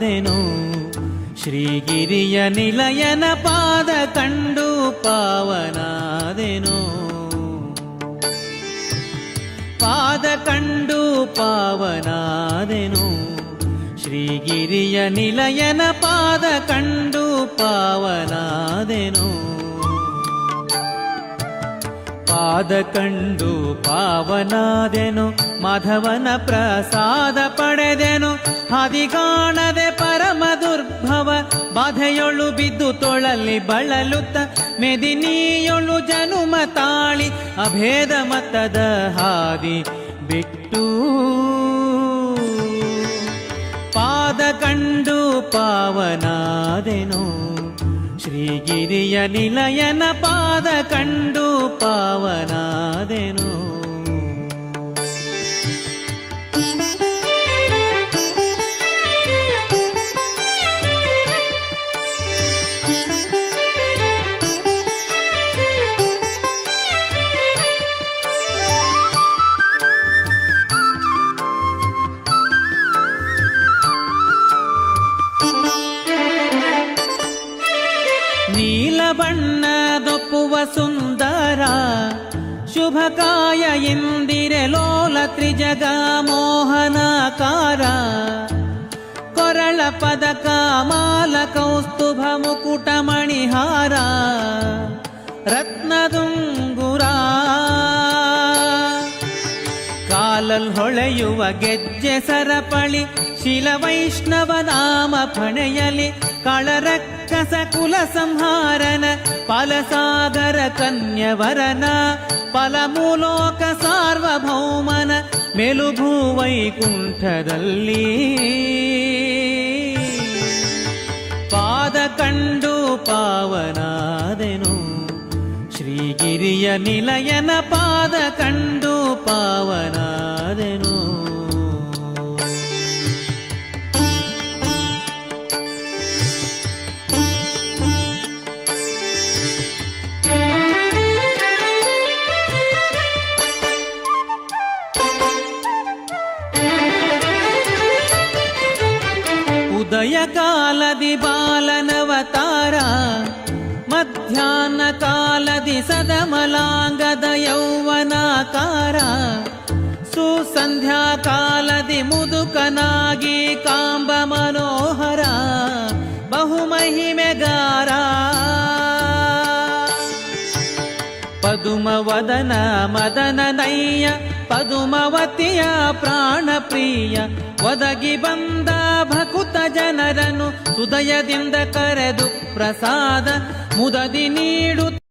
ಪಾವನಾದೆನು ಶ್ರೀಗಿರಿಯ ನಿಲಯನ ಪಾದ ಕಂಡು ಪಾವನಾದೆನು ಪಾದ ಕಂಡು ಪಾವನಾದೆನು ಶ್ರೀಗಿರಿಯ ನಿಲಯನ ಪಾದ ಕಂಡು ಪಾವನಾದೆನು ಪಾದ ಕಂಡು ಪಾವನಾದೆನು ಮಾಧವನ ಪ್ರಸಾದ ಪಡೆದೆನು ಹದಿಗಾಣದೆ ಪರಮ ದುರ್ಭವ ಬಾಧೆಯೊಳು ಬಿದ್ದು ತೊಳಲಿ ಬಳಲುತ್ತ ಮೆದಿನಿಯೊಳು ಜನುಮ ತಾಳಿ ಅಭೇದ ಮತದ ಹಾದಿ ಬಿಟ್ಟು ಪಾದ ಕಂಡು ಪಾವನಾದೆನು ಶ್ರೀಗಿರಿಯ ನಿಲಯನ ಪಾದ ಕಂಡು ಪಾವನಾದೆನು ಬಣ್ಣದೊಪ್ಪುವ ಸುಂದರ ಶುಭಕಾಯ ಇಂದಿರೆ ಲೋಲ ತ್ರಿಜಗ ಮೋಹನಾಕಾರ ಕೊರಳ ಪದಕ ಮಾಲ ಕೌಸ್ತುಭ ಮುಕುಟ ಮಣಿಹಾರ ರತ್ನದುಂಗುರ ಕಾಲಲ್ ಹೊಳೆಯುವ ಗೆಜ್ಜೆ ಸರಪಳಿ ಶಿಲ ವೈಷ್ಣವ ನಾಮ ಫಣೆಯಲಿ ಕಳರಕ್ಕಸ ಕುಲ ಸಂಹಾರನ ಫಲಸಾಗರ ಕನ್ಯವರನ ಫಲಮೂಲೋಕ ಸಾರ್ವಭೌಮನ ಮೆಲುಭೂ ವೈಕುಂಠದಲ್ಲಿ ಪಾದ ಕಂಡು ಪಾವನಾದೆನು ಶ್ರೀಗಿರಿಯ ನಿಲಯನ ಪಾದ ಕಂಡು ಪಾವನಾದೆನು ಉದಯ ಕಾಲದಿ ಬಾಲನವತಾರ ಮಧ್ಯಾಹ್ನ ಕಾಲದಿ ಸದಮಲಾಂಗದ ಯೌವನಾಕಾರ ಸುಸಂಧ್ಯಾ ಕಾಲದಿ ಮುದುಕನಾಗಿ ಕಾಂಬ ಮನೋಹರ ಬಹುಮಹಿಮೆಗಾರ ಪದುಮವದನ ಮದನ ನಯ್ಯ ಪದುಮವತಿಯ ಪ್ರಾಣ ಪ್ರಿಯ ಒದಗಿ ಬಂದ ಭಕುತ ಜನರನ್ನು ಹೃದಯದಿಂದ ಕರೆದು ಪ್ರಸಾದ ಮುದದಿ ನೀಡು